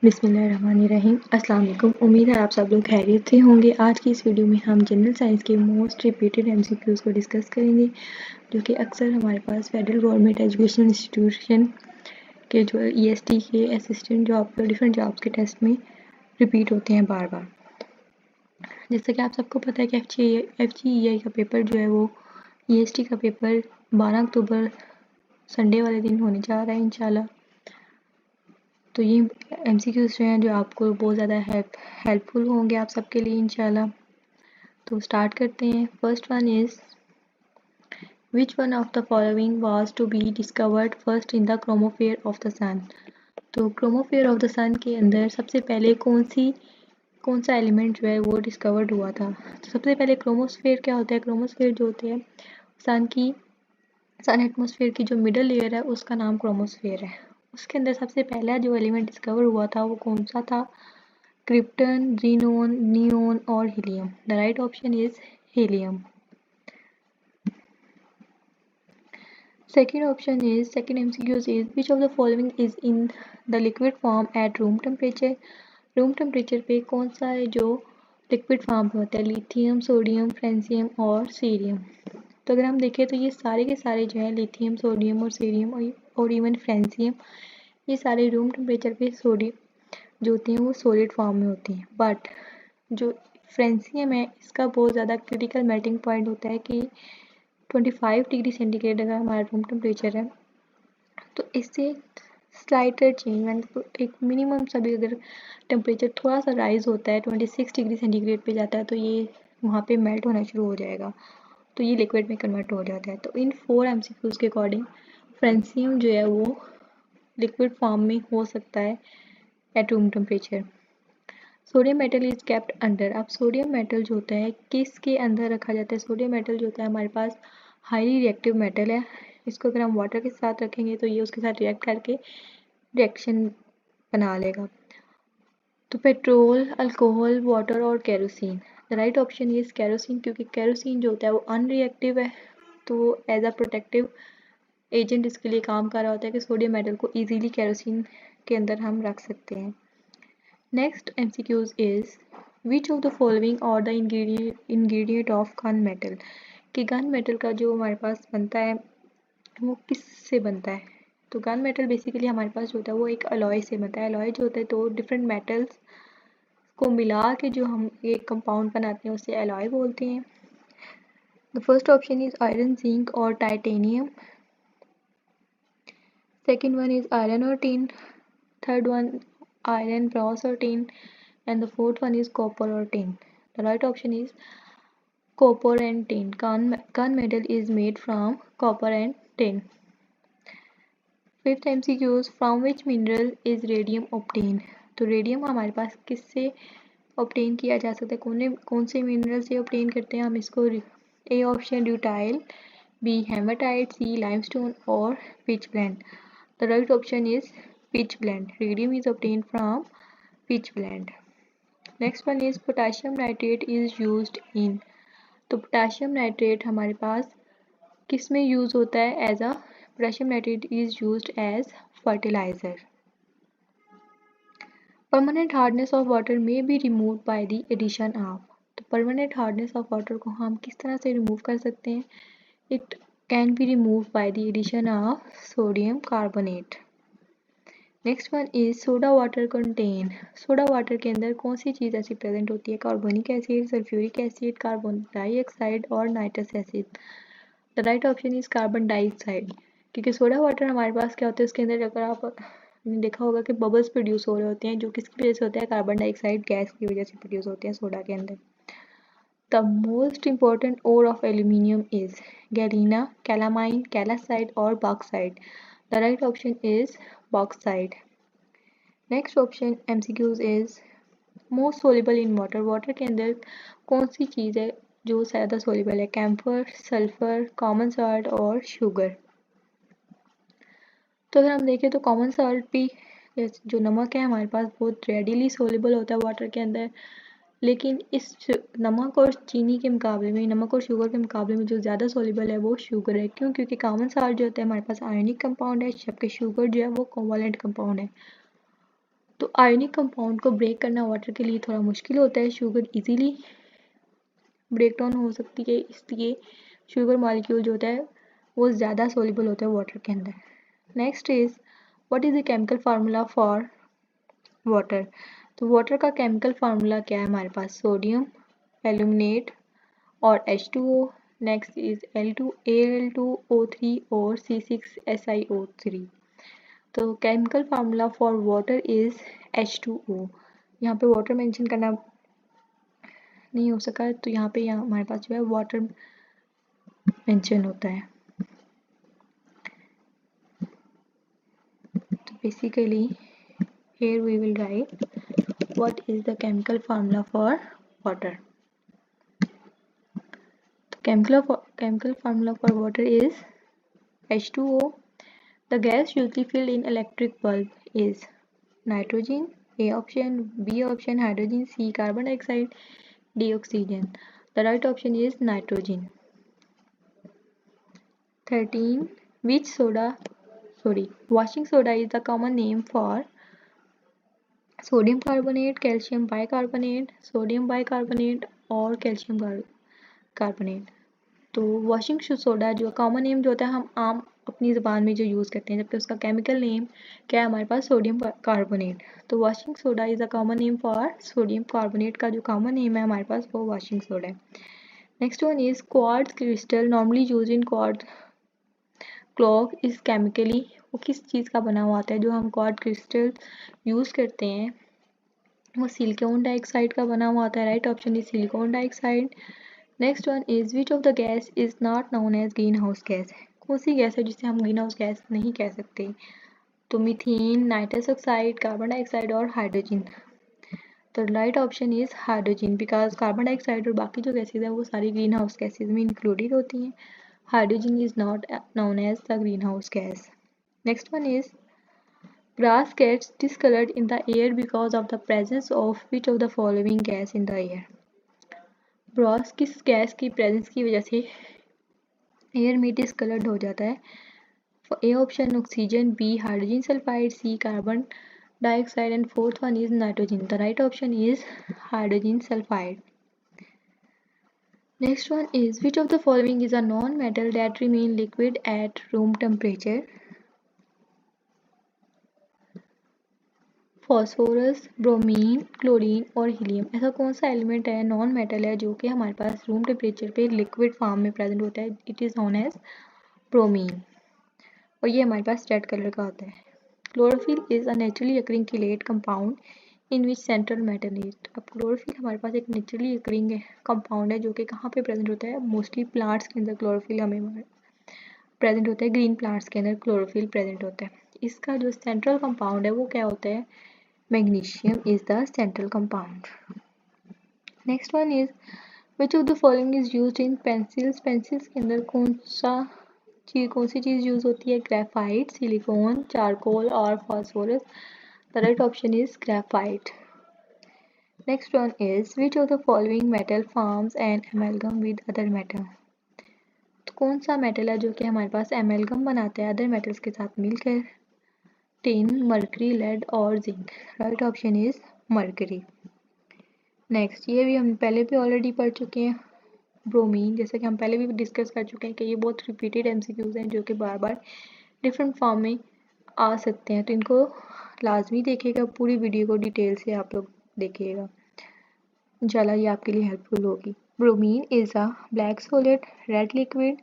बिस्मिल्लाहिर्रहमानिर्रहीम। अस्सलाम वालेकुम। उम्मीद है आप सब लोग खैरियत से होंगे। आज की इस वीडियो में हम जनरल साइंस के मोस्ट रिपीटेड एमसीक्यूज़ को डिस्कस करेंगे, जो कि अक्सर हमारे पास फेडरल गवर्नमेंट एजुकेशनल इंस्टीट्यूशन के जो ईएसटी के असिस्टेंट जॉब डिफरेंट जॉब्स के टेस्ट में रिपीट होते हैं बार बार। जैसा कि आप सबको पता है कि FGEI का पेपर जो है वो ईएसटी का पेपर 12 अक्टूबर संडे वाले दिन होने जा रहा है इंशाल्लाह। तो ये एमसीक्यूज़ जो हैं जो आपको बहुत ज़्यादा हेल्पफुल होंगे आप सबके लिए इंशाल्लाह। तो स्टार्ट करते हैं। First one is which one of the following was to be discovered first in the chromosphere of the sun. तो क्रोमोफेयर ऑफ द सन के अंदर सबसे पहले कौन सा एलिमेंट जो है वो डिस्कवर्ड हुआ था। तो सबसे पहले क्रोमोस्फेयर क्या होता है। क्रोमोस्फेयर जो होते हैं सन एटमॉस्फेयर की जो मिडल लेयर है उसका नाम क्रोमोस्फेयर है। उसके अंदर सबसे पहला जो एलिमेंट डिस्कवर हुआ था वो कौन सा था। क्रिप्टन, जीनोन, नियोन और helium. The right option is helium. Second MCQ is which of the following is in the liquid form at room temperature। Room temperature पे कौन सा है जो लिक्विड फॉर्म पे होता है। लिथियम, सोडियम, फ्रेंसियम और सीरियम। तो अगर हम देखें तो ये सारे के सारे जो है लिथियम, सोडियम और सीरियम और इवन फ्रेंसियम, ये सारे रूम टेम्परेचर पे सोडियम जो होती हैं वो सॉलिड फॉर्म में होती हैं। बट जो फ्रेंसियम है इसका बहुत ज़्यादा क्रिटिकल मेल्टिंग पॉइंट होता है कि 25 डिग्री सेंटीग्रेड अगर हमारा रूम टेम्परेचर है तो इससे स्लाइटर चेंज एक मिनिमम सा भी अगर टेम्परेचर थोड़ा सा राइज होता है 26 डिग्री सेंटीग्रेड पे जाता है तो ये वहाँ पे मेल्ट होना शुरू हो जाएगा, तो ये लिक्विड में कन्वर्ट हो जाता है। तो इन 4 MCQs के अकॉर्डिंग फ्रेंसियम जो है वो लिक्विड फॉर्म में हो सकता है at room temperature. Sodium metal is kept under. अब सोडियम मेटल जो होता है किसके अंदर रखा जाता है। सोडियम मेटल जो होता है हमारे पास हाईली रिएक्टिव मेटल है। इसको अगर हम वाटर के साथ रखेंगे तो ये उसके साथ रिएक्ट करके रिएक्शन बना लेगा। तो पेट्रोल, अल्कोहल, वाटर और kerosene. The right option is kerosene, क्योंकि केरोसिन जो होता है वो अनरिएक्टिव है, तो एज अ प्रोटेक्टिव एजेंट इसके लिए काम कर रहा होता है कि सोडियम मेटल को इजीली केरोसिन के अंदर हम रख सकते हैं। Next MCQs is which of the following are the ingredient of gun metal. कि गन मेटल का जो हमारे पास बनता है वो किस से बनता है। तो गन मेटल बेसिकली हमारे पास जो होता है वो एक अलॉय से बनता है। अलॉय जो होता है तो डिफरेंट मेटल्स को मिला के जो हम एक कंपाउंड बनाते हैं उसे अलॉय बोलते हैं। The first option is iron, zinc और titanium. Second one is iron और tin. Third one iron, brass or tin, and the fourth one is copper or tin. The right option is copper and tin. Gun metal is made from copper and tin. Fifth MCQ is from which mineral is radium obtained। तो radium हमारे पास किससे obtain किया जा सकता है, कौन से mineral से ऑब्टेन करते हैं हम इसको। A option ductile, B hematite, C limestone और pitch blende. The right option is pitch blende। Radium is obtained from pitch blende। Next one is potassium nitrate is used in। तो potassium nitrate हमारे पास किस में use होता है। As a potassium nitrate is used as fertiliser. Permanent hardness of water में be remove by the addition of. तो permanent hardness of water को हम किस तरह से रिमूव कर सकते हैं। It can be remove by the addition of sodium carbonate. Next one is soda water contain. Soda water के अंदर कौन सी चीज़ ऐसी प्रेजेंट होती है। Carbonic acid, sulphuric acid, carbon dioxide और nitrous acid. The right option is carbon dioxide, क्योंकि सोडा वाटर हमारे पास क्या होता है उसके अंदर अगर आपने देखा होगा कि बबल्स प्रोड्यूस हो रहे होते हैं जो किसकी वजह से होता है। कार्बन डाइऑक्साइड गैस की वजह से प्रोड्यूस होते हैं सोडा के अंदर। The most important ore of aluminium is galena, calamine, कैलासाइड और bauxite. The right option is bauxite. Next option MCQs is most soluble in water. Water के अंदर कौन सी चीज़ है जो ज़्यादा सोलेबल है। कैम्फर, सल्फर, कॉमन सॉल्ट और शुगर। तो अगर हम देखें तो कॉमन सॉल्ट भी जो नमक है हमारे पास बहुत रेडिली सोलेबल होता है वाटर के अंदर, लेकिन इस नमक और चीनी के मुकाबले में, नमक और शुगर के मुकाबले में जो ज़्यादा सोलेबल है वो शुगर है। क्यों? क्योंकि कॉमन सॉल्ट जो होता है हमारे पास आयनिक कंपाउंड है, जबकि शुगर जो है वो कोवलेंट कंपाउंड है। तो आयनिक कंपाउंड को ब्रेक करना वाटर के लिए थोड़ा मुश्किल होता है। शुगर इजीली ब्रेक डाउन हो सकती है, इसलिए शुगर मॉलिक्यूल जो होता है वो ज़्यादा सोल्यूबल होता है वाटर के अंदर। Next is what is the chemical formula for water. तो वाटर का केमिकल फार्मूला क्या है हमारे पास, सोडियम एल्यूमिनेट और H2O। नेक्स्ट इज Al2O3 और C6SiO3। तो chemical formula for water is H2O। यहाँ पे वाटर मेंशन करना नहीं हो सका, तो यहाँ पे हमारे पास जो है वाटर मेंशन होता है। तो basically here we will write what is the chemical formula for water. The chemical formula for water is H2O. The gas usually filled in electric bulb is nitrogen, A option, B option hydrogen, C carbon dioxide, D oxygen. The right option is nitrogen. 13. Washing soda is the common name for sodium carbonate, calcium bicarbonate, sodium bicarbonate और calcium carbonate. तो washing soda जो common name जो होता है हम आम अपनी ज़बान में जो यूज़ करते हैं, जबकि उसका केमिकल नेम क्या है हमारे पास, सोडियम कार्बोनेट। तो washing soda is a common name for sodium carbonate का जो कॉमन नेम है हमारे पास वो वॉशिंग सोडा है। Next one is quartz crystal normally use in quartz clock is chemically, वो किस चीज़ का बना हुआ होता है जो हम क्वार्ट्ज क्रिस्टल यूज़ करते हैं, वो सिलिकॉन डाइऑक्साइड का बना हुआ होता है। Right option is silicon dioxide. Next one is which of the gas is not known as greenhouse gas. कौन सी गैस है जिसे हम ग्रीन हाउस गैस नहीं कह सकते, तो methane, nitrous oxide, carbon dioxide और हाइड्रोजन। तो right option is hydrogen, because carbon dioxide और बाकी जो गैसेज हैं वो सारी ग्रीन हाउस गैसेज में इंक्लूडेड होती हैं। Hydrogen is not known as the greenhouse gas. Next one is grass gets discolored in the air because of the presence of which of the following gas in the air. ग्रास किस gas की presence की वजह से air में discoloured हो जाता है, A option oxygen, B hydrogen sulphide, C carbon dioxide and fourth one is nitrogen. The right option is hydrogen sulphide. Next one is which of the following is a non-metal that remain liquid at room temperature? Phosphorus, bromine, chlorine और helium. ऐसा कौन सा element है, non metal है, जो कि हमारे पास रूम टेम्परेचर पे लिक्विड फॉर्म में प्रेजेंट होता है? It is known as bromine और ये हमारे पास रेड कलर का होता है। Chlorophyll is a naturally occurring chelate compound in which central matter is. अब क्लोरोफिल हमारे पास एक नेचुरली अकरिंग कंपाउंड है जो कि कहाँ पे प्रेजेंट होता है, मोस्टली प्लांट्स के अंदर क्लोरोफिल हमें प्रेजेंट होता है, ग्रीन प्लांट्स के अंदर क्लोरोफिल प्रेजेंट होता है। इसका जो सेंट्रल कंपाउंड है वो क्या होता है, magnesium is the central compound. Next one is which of the following is used in pencils. Pencils के अंदर कौन सी चीज़ यूज होती है, ग्रेफाइट, सिलिकॉन, चारकोल और phosphorus. The right option is graphite. Next one is which of the following metal forms an एमेलगम with other metal. तो कौन सा मेटल है जो कि हमारे पास एमेलगम बनाता है अदर मेटल्स के साथ मिलकर, टिन, मरकरी, लेड और zinc. Right option is mercury. Next ये भी हम पहले भी ऑलरेडी पढ़ चुके हैं, ब्रोमीन, जैसे कि हम पहले भी डिस्कस कर चुके हैं कि ये बहुत रिपीटेड एमसीक्यूज हैं जो कि बार बार डिफरेंट फॉर्म में आ सकते हैं, तो इनको लाजमी देखिएगा, पूरी वीडियो को डिटेल से आप लोग देखिएगा, इंशाल्लाह ये आपके लिए हेल्पफुल होगी। Bromine is a black solid, red liquid,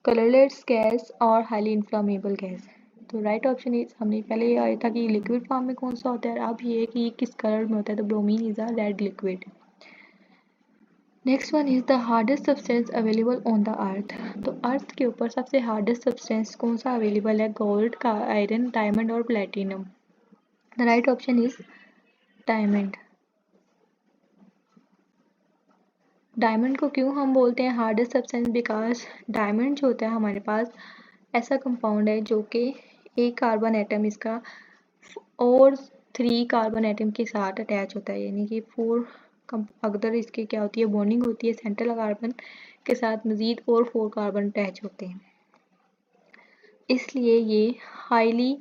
colourless gas और हाईली इन्फ्लामेबल गैस। तो राइट ऑप्शन इज, हमने पहले ये आया था कि लिक्विड फॉर्म में कौन सा होता है, अब ये है कि ये किस कलर में होता है, तो bromine is a red liquid. Next one is the hardest substance available on the earth. तो अर्थ के ऊपर सबसे हार्डेस्ट सब्सटेंस कौन सा अवेलेबल है, गोल्ड का, आयरन, डायमंड और platinum. The right option is diamond. Diamond को क्यों हम बोलते हैं हार्डेस्ट सब्सटेंस, बिकॉज डायमंड जो होता है हमारे पास ऐसा कंपाउंड है जो कि एक कार्बन एटम इसका और 3 कार्बन एटम के साथ अटैच होता है, यानी कि 4 अगर इसकी क्या होती है, बॉन्डिंग होती है सेंट्रल कार्बन के साथ, मज़ीद और 4 कार्बन अटैच होते हैं, इसलिए ये हाईली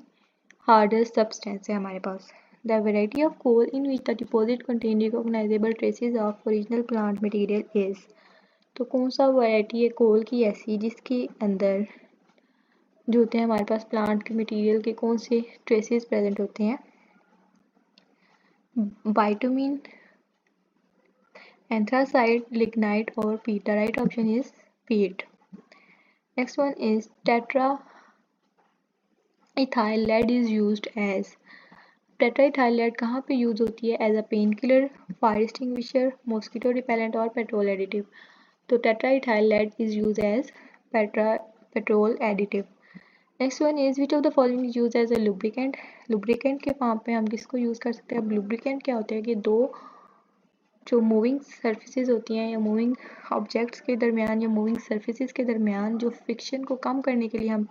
हार्डेस्ट सब्सटेंस है हमारे पास। The variety of coal in which the deposit contain recognizable traces of original plant material is. तो कौन सा वैरायटी है कोल की ऐसी जिसके अंदर जो होते हैं हमारे पास प्लांट के मटेरियल के कौन से ट्रेसेस प्रेजेंट होते हैं? बाइटुमिन, anthracite, lignite or peat. The right option is peat. Next one is tetraethyl lead is used as. tetraethyl lead कहाँ पे यूज होती है? As a pain killer, fire extinguisher, mosquito repellent और पेट्रोल एडिटिव. तो tetraethyl lead is used as petrol additive. Next one is which of the following is use as a lubricant. Lubricant के form पे हम किसको use कर सकते हैं? अब लुब्रिकेंट क्या होता है कि दो जो मूविंग सर्फेसिस होती हैं या मूविंग ऑब्जेक्ट्स के दरमियान या मूविंग सर्फेसिस के दरमियान जो फ्रिक्शन को कम करने के लिए हम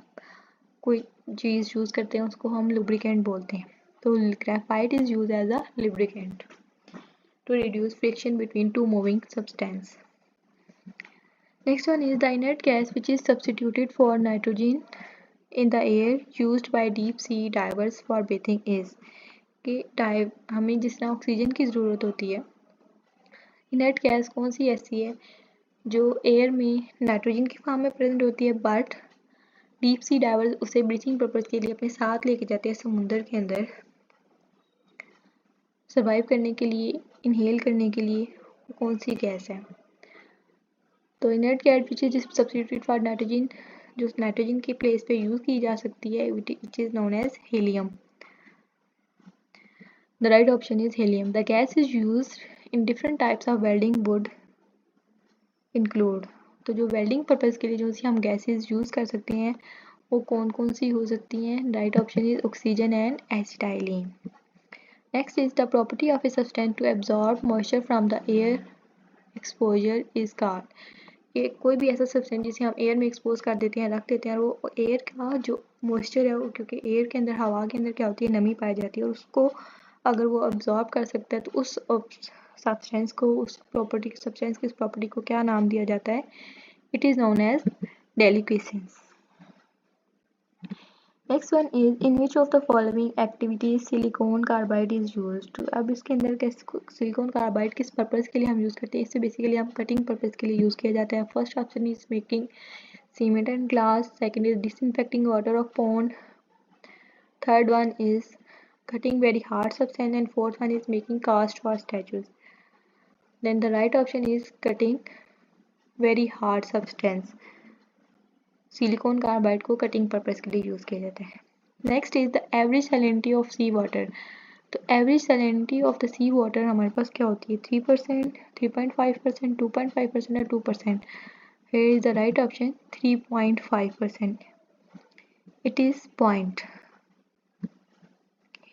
कोई चीज़ यूज़ करते हैं उसको हम लुब्रिकेंट बोलते हैं. तो graphite is use as a lubricant to reduce friction between two moving substance. Next one is the inert gas which is substituted for nitrogen in the air used by deep sea divers for bathing is. कि हमें जिस तरह oxygen की ज़रूरत होती है, inert gas कौन सी ऐसी है जो एयर में नाइट्रोजन की फॉर्म में प्रेजेंट होती है बट डीप सी डाइवर्स उसे ब्रीथिंग पर्पज़ के लिए अपने साथ लेके जाते हैं समुद्र के अंदर सर्वाइव करने के लिए, इनहेल करने के लिए. कौन सी गैस है? तो inert gas which is substitute for nitrogen जो नाइट्रोजन की प्लेस पे यूज की जा सकती है which is known as helium. The right option is helium. The gas is used in different types of welding would include. तो जो welding purpose के लिए जो सी हम गैसेस यूज़ कर सकते हैं वो कौन कौन सी हो सकती हैं? Right option is oxygen and acetylene. Next is the property of a substance to absorb moisture from the air exposure is called. कि कोई भी ऐसा सब्सटेंस जिसे हम एयर में एक्सपोज कर देते हैं, रख देते हैं, और वो एयर का जो मॉइस्चर है वो क्योंकि एयर के अंदर हवा के अंदर क्या होती है नमी पाई जाती है और उसको अगर वो अब्जॉर्ब कर सकता है तो उस सब्सटेंस को उस प्रॉपर्टी सब्सटेंस की प्रॉपर्टी को क्या नाम दिया जाता है? It is known as deliquescence. Next one is in which of the following activities silicon carbide is used. अब इसके अंदर सिलिकॉन कार्बाइड किस पर्पज़ के लिए हम यूज़ करते हैं? इससे बेसिकली हम कटिंग पर्पज़ के लिए यूज़ किया जाता है. First option is making cement and glass, second is disinfecting water of pond, third one is cutting very hard substance, and fourth one is making cast or statues. Then the right option is cutting very hard substance. Silicon carbide को cutting purpose के लिए use किया जाता है. Next is the average salinity of sea water. तो average salinity of the sea water हमारे पास क्या होती है? 3%, 3.5%, 2.5% और 2%. Here is the right option 3.5%. It is point.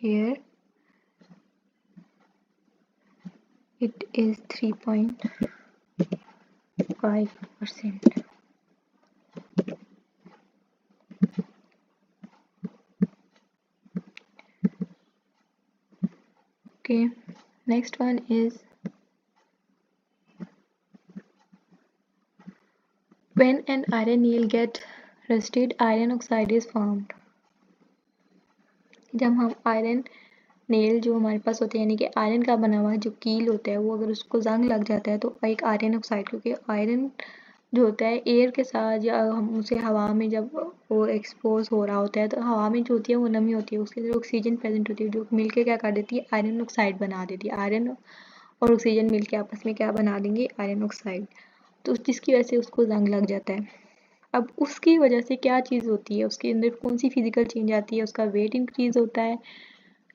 Here it is 3.5%. Okay, next one is when an iron nail get rusted, iron oxide is formed. जब हम iron nail जो हमारे पास होते हैं यानी कि आयरन का बना हुआ जो कील होता है वो अगर उसको जंग लग जाता है तो एक आयरन ऑक्साइड, क्योंकि आयरन जो होता है एयर के साथ या हम उसे हवा में जब वो एक्सपोज हो रहा होता है तो हवा में जो होती है वो नमी होती है, उसके अंदर ऑक्सीजन प्रेजेंट होती है जो मिलके क्या कर देती है? आयरन ऑक्साइड बना देती है. आयरन और ऑक्सीजन मिलके आपस में क्या बना देंगे? Iron oxide. तो जिसकी वजह से उसको जंग लग जाता है. अब उसकी वजह से क्या चीज़ होती है? उसके अंदर कौन सी फिजिकल चेंज आती है? उसका वेट इंक्रीज होता है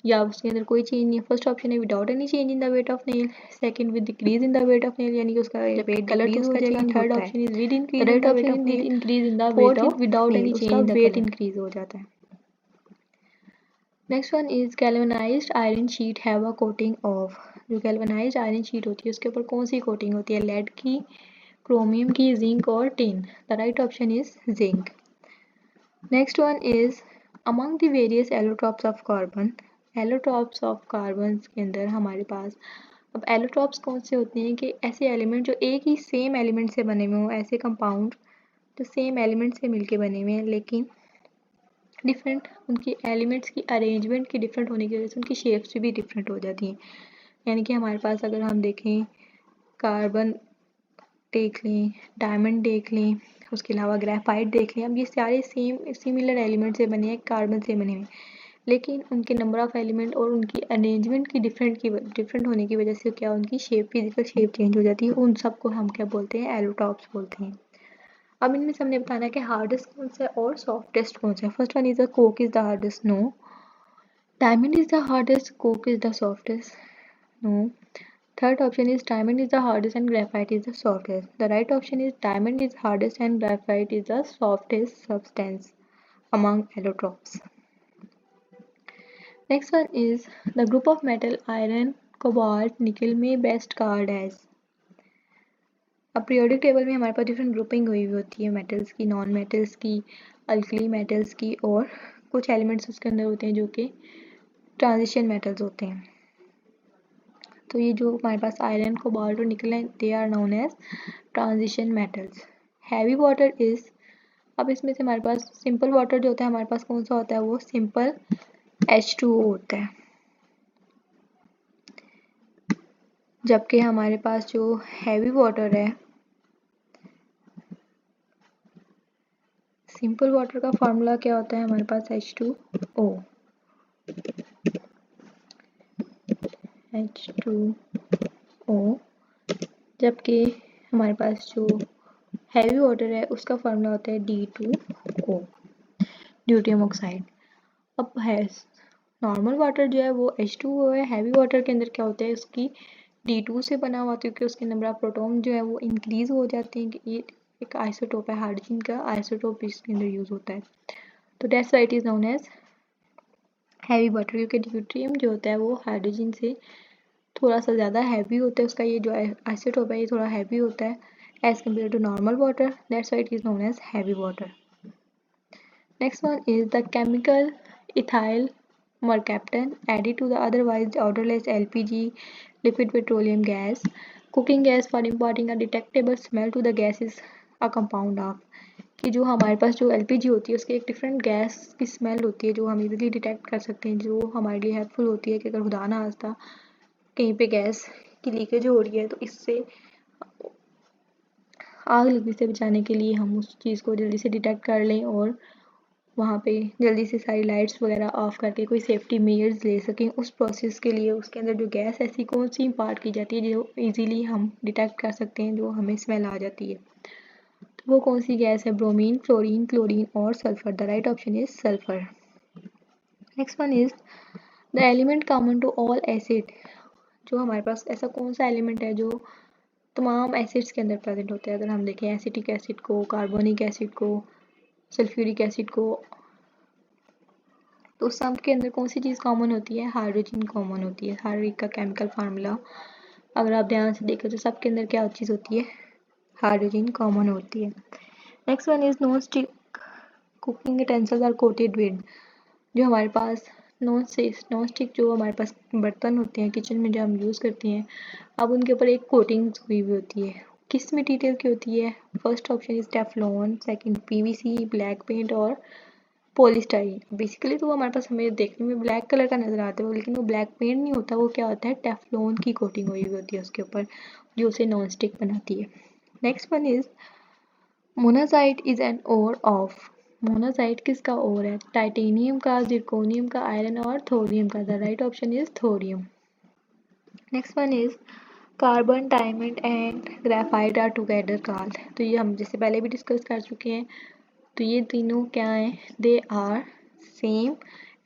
या उसके अंदर कोई चेंज नहीं है. फर्स्ट ऑप्शन है without any change in the weight of nail, second with decrease in the weight of nail यानी कि उसका वेट कलर तो उसका change. Third option is with increase in the weight of nail, increase in the weight of without any change in the weight increase हो जाता है. Next one is galvanised iron sheet have a coating of. जो galvanised iron sheet होती है उसके ऊपर कौन सी coating होती है? लेड की, क्रोमियम की, जिंक और tin. The right option is zinc. Next one is among the various allotropes of carbon. Allotropes of carbon के अंदर हमारे पास अब एलोट्रॉप्स कौन से होते हैं कि ऐसे एलिमेंट जो एक ही सेम एलिमेंट से बने हुए हों, ऐसे कंपाउंड जो सेम एलिमेंट से मिलके बने हुए हैं लेकिन डिफरेंट उनकी एलिमेंट्स की अरेंजमेंट की डिफरेंट होने की वजह से उनकी शेप्स भी डिफरेंट हो जाती हैं। यानी कि हमारे पास अगर हम देखें कार्बन देख लें, डायमंड देख लें, उसके अलावा ग्रेफाइट देख लें, अब ये सारे सेम सिमिलर एलिमेंट से बने हैं, कार्बन से बने हैं, लेकिन उनके नंबर ऑफ एलिमेंट और उनकी अरेंजमेंट की डिफरेंट होने की वजह से क्या उनकी शेप फिजिकल शेप चेंज हो जाती है। उन सबको हम क्या बोलते हैं, एलोटॉप्स बोलते हैं। अब इनमें से हमने बताना है कि हार्डेस्ट कौन सा है और सॉफ्टेस्ट कौन सा है। First one is the coke is the hardest, no. Diamond is the hardest, coke is the softest, no. Third option is diamond is the hardest and graphite is the softest. The right option is diamond is hardest and graphite is the softest substance among allotropes. Next one is the group of metal iron, cobalt, nickel में best card as. अब periodic table में हमारे पास different grouping हुई होती है metals की, non metals की, alkali metals की, और कुछ एलिमेंट्स उसके अंदर होते हैं जो कि ट्रांजिशन मेटल्स होते हैं। तो ये जो हमारे पास आयरन, कोबाल्ट और निकल है, they are known as transition metals. Heavy water is, अब इसमें से हमारे पास सिंपल वाटर जो होता है हमारे पास कौन सा होता है, वो सिंपल H2O होता है। जबकि हमारे पास जो हैवी वाटर है, सिंपल वाटर का फार्मूला क्या होता है हमारे पास, H2O, जबकि हमारे पास जो हैवी वाटर है उसका फार्मूला होता है D2O, ड्यूटेरियम ऑक्साइड। अब है नॉर्मल वाटर जो है वो H2O है, हैवी वाटर के अंदर क्या होता है, उसकी D2 से बना हुआ, क्योंकि उसके नंबर ऑफ प्रोटॉन जो है वो इंक्रीज हो जाते हैं। ये एक आइसोटोप है, हाइड्रोजन का आइसोटोप इसके अंदर यूज होता है, तो that's why it is known as heavy water, क्योंकि ड्यूटेरियम जो होता है वो हाइड्रोजन से थोड़ा सा ज़्यादा हैवी होता है, उसका ये जो आइसोटोप है ये थोड़ा हैवी होता है as compare to normal water, that's why it is known as heavy water. Next one is the chemical ethyl mercaptan added to the otherwise odorless LPG, liquid petroleum gas, cooking gas for imparting a detectable smell to the gas is a compound of, कि जो हमारे पास जो LPG होती है उसकी एक different gas की smell होती है जो हम इजीली डिटेक्ट कर सकते हैं, जो हमारे लिए हेल्पफुल होती है कि अगर खुदा ना खास्ता कहीं पे गैस की लीकेज हो रही है तो इससे आग लगने से बचाने के लिए हम उस चीज़ को जल्दी से डिटेक्ट कर लें और वहाँ पे जल्दी से सारी लाइट्स वगैरह ऑफ करके कोई सेफ्टी मेजर्स ले सकें। उस प्रोसेस के लिए उसके अंदर जो गैस ऐसी कौन सी इम्पार्ट की जाती है जो इजीली हम डिटेक्ट कर सकते हैं, जो हमें स्मेल आ जाती है, तो वो कौन सी गैस है, ब्रोमीन, फ्लोरीन, क्लोरीन और sulphur. The right option is sulphur. Next one is the element common to all acid, जो हमारे पास ऐसा कौन सा एलिमेंट है जो तमाम एसिड्स के अंदर प्रेजेंट होता है। अगर हम देखें एसिटिक एसिड को, कार्बोनिक एसिड को, सल्फ्यूरिक एसिड को, तो सब के अंदर कौन सी चीज़ कॉमन होती है, हाइड्रोजन कॉमन होती है। हर एक का केमिकल फार्मूला अगर आप ध्यान से देखें तो सबके अंदर क्या चीज़ होती है, हाइड्रोजन कॉमन होती है। Next one is non stick cooking utensils are coated with, जो हमारे पास नॉन स्टिक जो हमारे पास बर्तन होते हैं किचन में जो हम यूज़ करते हैं, अब उनके ऊपर एक कोटिंग हुई हुई होती है, किस मटेरियल की होती है। First option is Teflon, second PVC, black paint और पॉलीस्टाइरीन। बेसिकली तो वो हमारे पास हमें देखने में ब्लैक कलर का नजर आता है, लेकिन वो ब्लैक पेंट नहीं होता, वो क्या होता है, टेफ्लॉन की कोटिंग हुई होती है उसके ऊपर जो उसे नॉन स्टिक बनाती है। Next one is monazite is an ore of, monazite किसका ओर है, टाइटेनियम का, जिरकोनियम का, आयरन और थोरियम का। The right option is thorium. Next one is carbon, diamond and graphite are together called, तो ये हम जैसे पहले भी डिस्कस कर चुके हैं, तो ये तीनों क्या हैं, दे आर सेम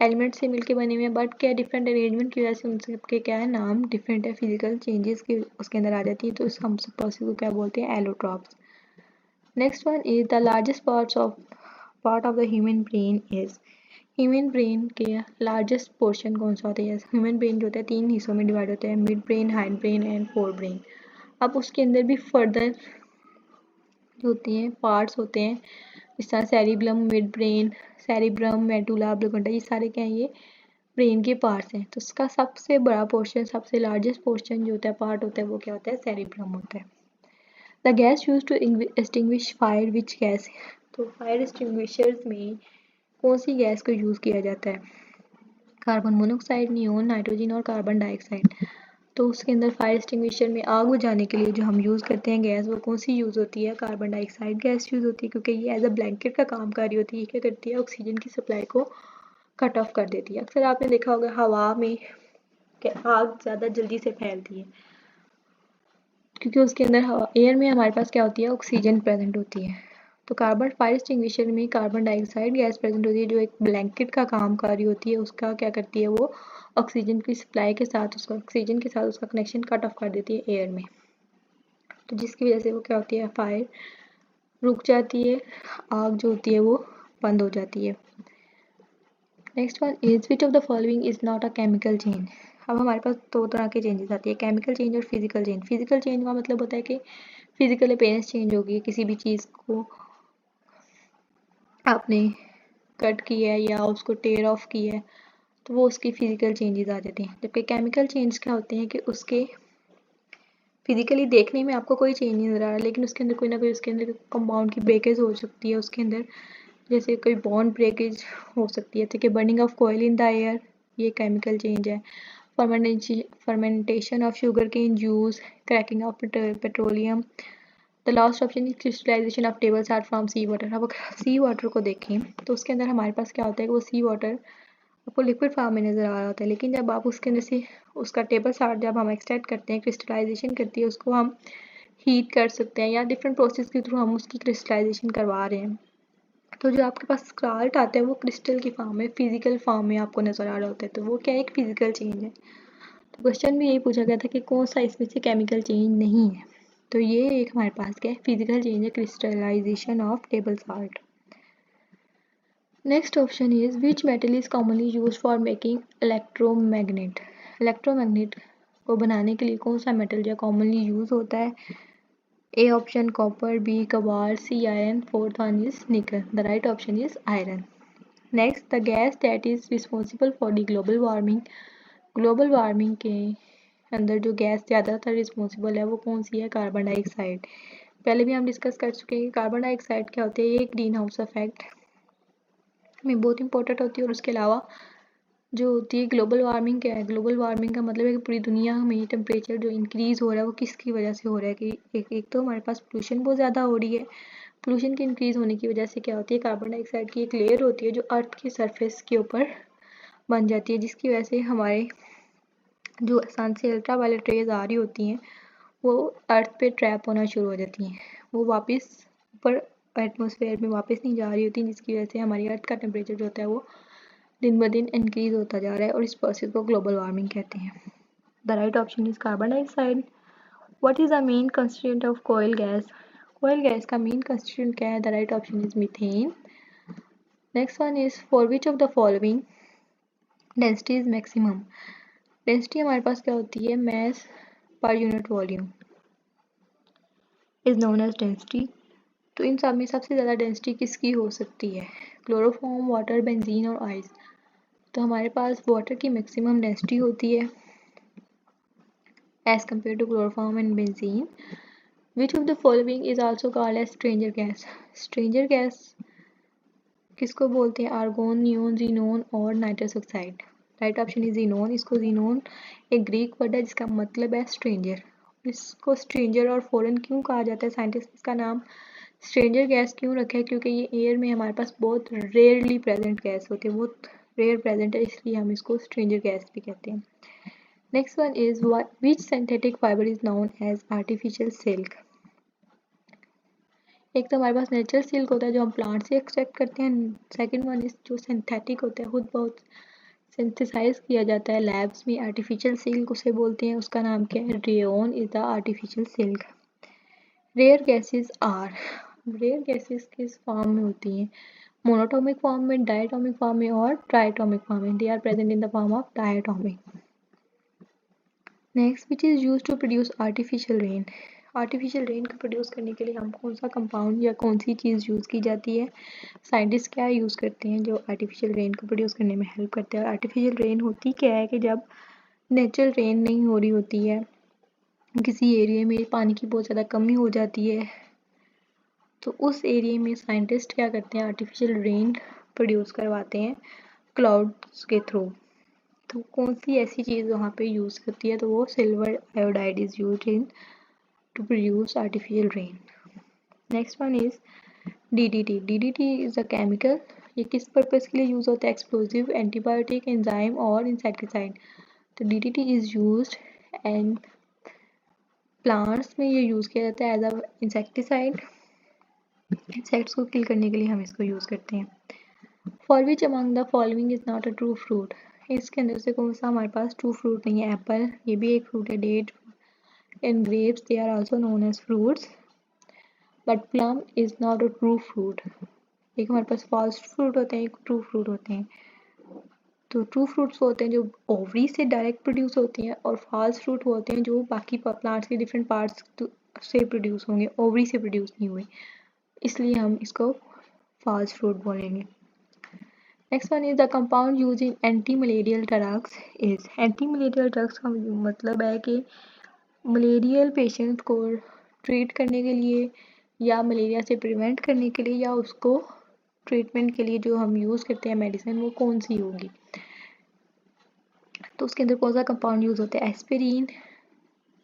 एलिमेंट से मिलके बने हुए हैं, बट क्या डिफरेंट अरेंजमेंट की वजह से उन सबके क्या है, नाम डिफरेंट है, फिजिकल चेंजेस की उसके अंदर आ जाती है, तो हम सब प्रोसेस को क्या बोलते हैं, allotropes. Next one is the largest part of the human brain is, human brain के लार्जेस्ट पोर्शन कौन सा होता है। ह्यूमन ब्रेन जो होता है 3 हिस्सों में डिवाइड होता है, mid brain, hide brain and fore brain. अब उसके अंदर भी फर्दर होती हैं पार्ट्स होते हैं, इस तरह cerebellum, midbrain, cerebrum, medulla oblongata, ये सारे क्या हैं, ये ब्रेन के पार्ट्स हैं। तो उसका सबसे बड़ा पोर्शन, सबसे लार्जेस्ट पोर्शन जो होता है, पार्ट होता है, वो क्या होता है, सेरिब्रम होता है। The gas use to extinguish fire which gas, तो फायर एक्सटिंग्विशर्स में कौन सी गैस को यूज़ किया जाता है? कार्बन मोनोऑक्साइड, नियोन, नाइट्रोजन और कार्बन डाइऑक्साइड। तो उसके अंदर फायर एक्सटिंग्विशर में आग बुझाने के लिए जो हम यूज़ करते हैं गैस, वो कौन सी यूज़ होती है? कार्बन डाइऑक्साइड गैस यूज़ होती है, क्योंकि ये एज अ ब्लैंकेट का काम कर रही होती है। क्या करती है? ऑक्सीजन की सप्लाई को कट ऑफ कर देती है। अक्सर आपने देखा होगा हवा में कि आग ज़्यादा जल्दी से फैलती है, क्योंकि उसके अंदर एयर में हमारे पास क्या होती है? ऑक्सीजन प्रेजेंट होती है। तो कार्बन फायर एक्सटिंग्विशर में कार्बन डाइऑक्साइड गैस प्रेजेंट होती है, जो एक ब्लैंकेट का काम कर रही होती है। उसका क्या करती है? वो ऑक्सीजन की सप्लाई के साथ उसका कनेक्शन कट ऑफ कर देती है एयर में। तो जिसकी वजह से वो क्या होती है? फायर रुक जाती है, आग जो होती है वो बंद हो जाती है। Next one is which of the following is not a chemical change. अब हमारे पास दो तरह के चेंजेस आती है, केमिकल चेंज और फिजिकल चेंज। फिजिकल चेंज का मतलब होता है कि फिजिकल अपीयरेंस चेंज होगी, किसी भी चीज़ को आपने कट किया है या उसको टेयर ऑफ किया है, तो वो उसकी फिजिकल चेंजेस आ जाती हैं। जबकि केमिकल चेंज क्या होते हैं कि उसके फिजिकली देखने में आपको कोई चेंज नहीं नज़र आ रहा, लेकिन उसके अंदर कोई ना कोई उसके अंदर कंपाउंड की ब्रेकेज हो सकती है उसके अंदर, जैसे कोई बॉन्ड ब्रेकेज हो सकती है। ठीक है, burning of coal in the air, ये केमिकल चेंज है। Fermentation of sugarcane juice, cracking of petroleum. The last option is crystallisation of table salt from sea water. अब सी वाटर को देखें तो उसके अंदर हमारे पास क्या होता है कि वो सी वाटर आपको लिक्विड फॉर्म में नज़र आ रहा होता है, लेकिन जब आप उसके अंदर से उसका टेबल साल्ट जब हम एक्सट्रैक्ट करते हैं, क्रिस्टलाइजेशन करती है, उसको हम हीट कर सकते हैं या डिफरेंट प्रोसेस के थ्रू हम उसकी क्रिस्टलाइजेशन करवा रहे हैं। तो जो आपके पास साल्ट आता है वो क्रिस्टल की फॉर्म में, फिजिकल फॉर्म में आपको नज़र आ रहा होता है, तो वो क्या एक फिजिकल चेंज है। तो क्वेश्चन भी यही पूछा गया था कि कौन सा इसमें से केमिकल चेंज नहीं है, तो ये एक हमारे पास क्या है? फिजिकल चेंज है, crystallisation of table salt. Next option is which metal is commonly use for making electromagnet. Electromagnet को बनाने के लिए कौन सा मेटल जो कॉमनली यूज होता है? ए ऑप्शन कॉपर, बी कबाड़, C iron, fourth one is nickel. The right option is iron. Next, the gas that is responsible for the global warming. Global warming के अंदर जो गैस ज़्यादातर responsible है वो कौन सी है? Carbon dioxide. पहले भी हम डिस्कस कर चुके हैं कि कार्बन डाइऑक्साइड क्या होती है, ये एक ग्रीन हाउस इफेक्ट में बहुत इंपॉर्टेंट होती है। और उसके अलावा जो होती है ग्लोबल वार्मिंग, क्या है? ग्लोबल वार्मिंग का मतलब है कि पूरी दुनिया में टेम्परेचर जो इंक्रीज़ हो रहा है वो किसकी वजह से हो रहा है कि एक तो हमारे पास पोल्यूशन बहुत ज़्यादा हो रही है। पोल्यूशन के इंक्रीज़ होने की वजह से क्या होती है? कार्बन डाइऑक्साइड की एक लेयर होती है जो अर्थ की सरफेस के ऊपर बन जाती है, जिसकी वजह से हमारे जो सन से अल्ट्रा वायलेट रेज आ रही होती हैं वो अर्थ पे ट्रैप होना शुरू हो जाती हैं, वो वापस ऊपर एटमॉस्फेयर में वापस नहीं जा रही होती, जिसकी वजह से हमारी अर्थ का टेम्परेचर जो होता है वो दिन ब दिन इंक्रीज होता जा रहा है, और इस प्रोसेस को ग्लोबल वार्मिंग कहते हैं। The right option is carbon dioxide. What is the main constituent of coal gas. Coal gas का मेन कंस्टिट्यूएंट क्या है? The right option is methane. Next one is for which of the following density is maximum. Density हमारे पास क्या होती है? Mass per unit volume is known as density. तो इन सब में सबसे ज़्यादा डेंसिटी किसकी हो सकती है? क्लोरोफॉर्म, वाटर, बेंजीन और आइस। तो हमारे पास वाटर की मैक्सिमम डेंसिटी होती है as compare to chloroform and benzene. Which of the following is also called as stranger gas. Stranger gas किसको बोलते हैं? आर्गोन, नियोन, जीनोन और nitrous oxide. Right option is xenon. इसको जीनोन एक Greek word है जिसका मतलब है स्ट्रेंजर। इसको स्ट्रेंजर और फॉरेन क्यों कहा जाता है? साइंटिस्ट इसका नाम स्ट्रेंजर गैस क्यों रखा है? क्योंकि ये एयर में हमारे पास बहुत रेयरली प्रेजेंट गैस होती है, बहुत रेयर प्रेजेंट है, इसलिए हम इसको स्ट्रेंजर गैस भी कहते हैं। Next one is which synthetic fibre is known as artificial silk. एक तो हमारे पास नेचुरल सिल्क होता है जो हम प्लांट से एक्सट्रैक्ट करते हैं। सेकंड वन इज जो सिंथेटिक होता है, खुद बहुत सिंथेसाइज किया जाता है लैब्स में, आर्टिफिशियल सिल्क उसे बोलते हैं। उसका नाम क्या है? Rayon is the artificial silk. Rare gases are, rare gases किस फॉर्म में होती हैं? मोनोटॉमिक फॉर्म में, डायटोमिक फॉर्म में और ट्राइटोमिक फॉर्म में। They are present in the form of diatomic. Next, which is use to produce artificial rain. Artificial rain को produce करने के लिए हम कौन सा कंपाउंड या कौन सी चीज़ यूज़ की जाती है? साइंटिस्ट क्या यूज़ करते हैं जो आर्टिफिशियल रेन को प्रोड्यूस करने में हेल्प करते हैं? आर्टिफिशियल रेन होती क्या है कि जब नेचुरल रेन नहीं हो रही होती है, किसी एरिया में पानी की बहुत ज़्यादा कमी हो जाती है, तो उस एरिया में साइंटिस्ट क्या करते हैं? आर्टिफिशियल रेन प्रोड्यूस करवाते हैं क्लाउड्स के थ्रू। तो कौन सी ऐसी चीज़ वहाँ पे यूज़ होती है, तो वो silver iodide is used in to produce artificial rain. Next one is DDT। DDT is a chemical, ये किस पर्पज़ के लिए यूज़ होता है, एक्सप्लोजिव, एंटीबायोटिक, एंजाइम और इंसेक्टिसाइड। तो DDT इज़ यूज्ड एंड प्लांट्स में ये यूज़ किया जाता है एज अ इंसेक्टिसाइड, इंसेक्ट्स को किल करने के लिए हम इसको यूज़ करते हैं। For which among the following is not a true fruit, इसके अंदर से कौन सा हमारे पास ट्रू फ्रूट नहीं है। एप्पल, ये भी एक फ्रूट है। Date and grapes, they are also known as fruits, but plum is not a true fruit. एक हमारे पास फॉल्स फ्रूट होते हैं, एक ट्रू फ्रूट होते हैं। तो ट्रू फ्रूट्स होते हैं जो ओवरी से डायरेक्ट प्रोड्यूस होते हैं, और फॉल्स फ्रूट होते हैं जो बाकी प्लांट्स के डिफरेंट पार्ट्स से प्रोड्यूस होंगे, ओवरी से प्रोड्यूस नहीं हुए, इसलिए हम इसको फॉल्स फ्रूट बोलेंगे। Next one is the compound use in anti malarial drugs is. Anti malarial drugs का मतलब है कि मलेरियल पेशेंट को ट्रीट करने के लिए या मलेरिया से प्रिवेंट करने के लिए या उसको ट्रीटमेंट के लिए जो हम यूज़ करते हैं मेडिसिन, वो कौन सी होगी। तो उसके अंदर कौन सा कंपाउंड यूज़ होता है, एस्पिरिन,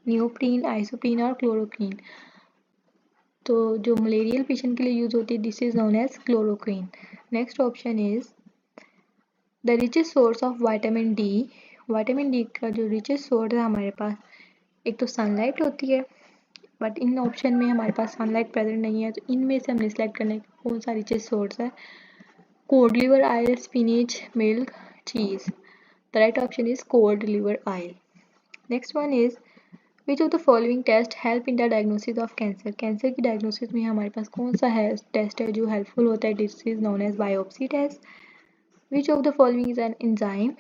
नियोप्रीन, आइसोप्रीन और क्लोरोक्वीन। तो जो मलेरियल पेशेंट के लिए यूज़ होती है, this is known as chloroquine. Next option is the richest source of vitamin D. Vitamin D का जो रिचेस्ट सोर्स है हमारे पास, एक तो सनलाइट होती है, बट इन ऑप्शन में हमारे पास सनलाइट प्रेजेंट नहीं है, तो इनमें से हमने सेलेक्ट करना है कौन सा रिचेस्ट सोर्स है। Cod liver oil, spinach, milk, cheese. The right option is cod liver oil. Next one is which of the following test help in the diagnosis of cancer. Cancer की diagnosis में हमारे पास कौन सा है test है जो helpful होता है, this is known as biopsy test. Which of the following is an enzyme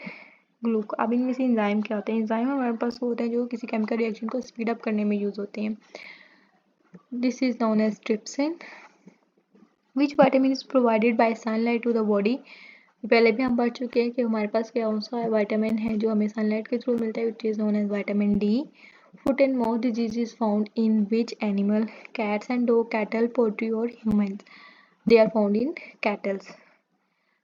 ग्लूको। अब इनमें से एंजाइम क्या होते हैं, एंजाइम हमारे पास वो होते हैं जो किसी केमिकल रिएक्शन को स्पीड अप करने में यूज होते हैं, this is known as trypsin. Which vitamin is provided by sunlight to the body. पहले भी हम पढ़ चुके हैं कि हमारे पास कौन सा वाइटामिन है जो हमें सनलाइट के थ्रू मिलता है, which is known as vitamin D. Foot and mouth disease is found in which animal? Cats and dog, cattle, poultry or humans? They are found in cattle.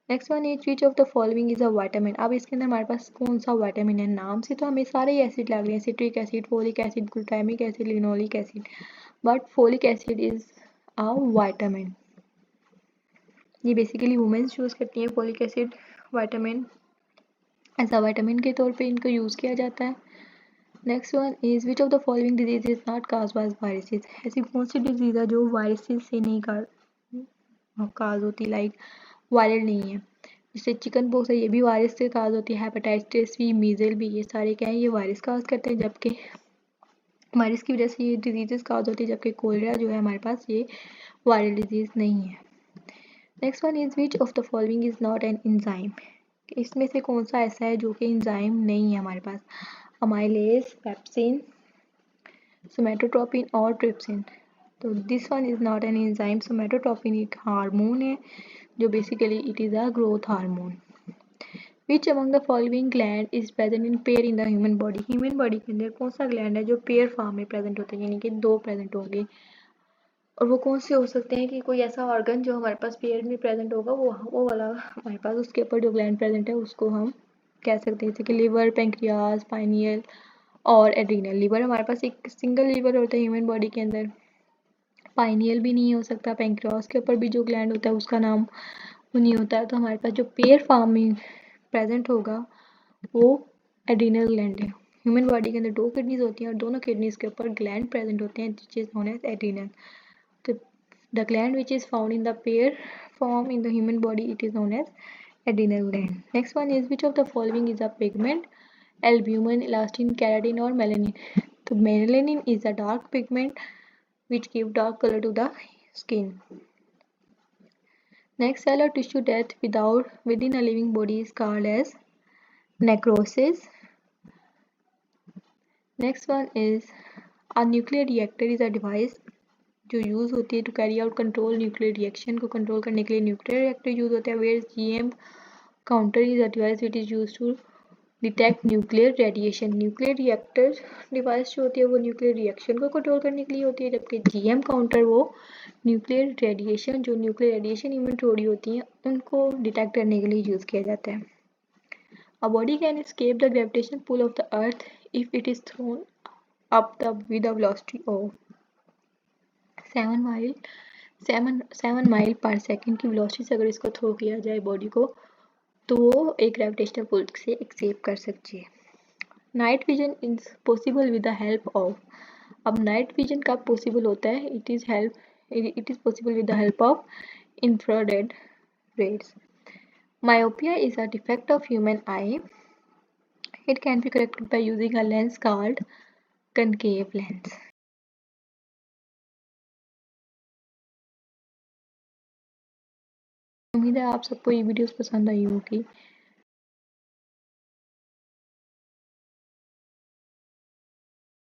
Next one is which of the following is a vitamin. अब इसके अंदर हमारे पास कौन सा vitamin है, नाम से तो हमें सारे एसिड लग रहे हैं, citric acid, folic acid, glutamic acid, linoleic acid, but folic acid is a vitamin. ये बेसिकली वुमेन्स यूज करती हैं folic acid vitamin, as a vitamin के तौर पे इनको यूज किया जाता है। Next one is which of the following disease is not cause by viruses. ऐसी कौन सी डिजीज है जो वायरसेस से नहीं काज होती, लाइक वायरल नहीं है। जैसे चिकन पॉक्स है, ये भी वायरस से काज होती है, हेपेटाइटिस भी, मीजल भी, ये सारे क्या है, ये वायरस काज करते हैं, जबकि वायरस की वजह से ये डिजीजेस काज होती है, जबकि कोलेरा जो है हमारे पास ये वायरल डिजीज नहीं है। Next one is which of the following is not an enzyme. इसमें से कौन सा ऐसा है जो कि एंजाइम नहीं है हमारे पास, अमाइलेज, पेप्सिन, सोमेटोट्रोपिन और ट्रिप्सिन। तो this one is not an enzyme. Somatotropin एक हार्मोन है जो basically it is a growth hormone. Which among the following gland is present in pair in the human body. Human body के अंदर कौन सा gland है जो पेयर फॉर्म में प्रेजेंट होते हैं, यानी कि दो प्रेजेंट होंगे, और वो कौन से हो सकते हैं कि कोई ऐसा ऑर्गन जो हमारे पास पेयर में प्रेजेंट होगा, वो वाला हमारे पास उसके ऊपर जो ग्लैंड प्रेजेंट है उसको हम कह सकते हैं, जैसे कि लिवर, पेंक्रियाज, पाइनियल और एड्रीनल। लिवर हमारे पास एक सिंगल लिवर होता है ह्यूमन बॉडी के अंदर, पाइनियल भी नहीं हो सकता, पेंक्रियाज के ऊपर भी जो ग्लैंड होता है उसका नाम वो नहीं होता है। तो हमारे पास जो पेयर फॉर्म में प्रेजेंट होगा वो एड्रीनल ग्लैंड है। ह्यूमन बॉडी के अंदर दो किडनीज होती हैं और दोनों किडनीज के ऊपर ग्लैंड प्रेजेंट होते हैं, which is known as adrenal. तो the gland which is found in the pair form in the human body, it is known as adrenal gland. Next one is which of the following is a pigment? Albumin, elastin, keratin or melanin. So melanin is a dark pigment which give dark color to the skin. Next, cell or tissue death within a living body is called as necrosis. Next one is a nuclear reactor is a device जो use होती है to carry out control nuclear reaction को control करने के लिए nuclear reactor use होता है। Where GM counter is a device it is use to detect nuclear radiation, nuclear reactor device जो होती है वो न्यूक्लियर रिएक्शन को कंट्रोल करने के लिए होती है, जबकि जीएम काउंटर वो न्यूक्लियर रेडिएशन, जो न्यूक्लियर रेडिएशन इवेंट हो रही होती हैं उनको डिटेक्ट करने के लिए यूज़ किया जाता है। A body can escape the gravitational pull of the earth if it is thrown up with a velocity of 7 mile पर सेकेंड की वेलोसिटी से अगर इसको थ्रो किया जाए बॉडी को तो वो एक ग्रेविटेशनल पुल से एस्केप कर सकती है। Night vision is possible with the help of, अब नाइट विजन कब पॉसिबल होता है, it is possible with the help of infrared rays. Myopia is a defect of human eye. It can be corrected by using a lens called concave lens. उम्मीद है आप सबको ये videos पसंद आई होगी।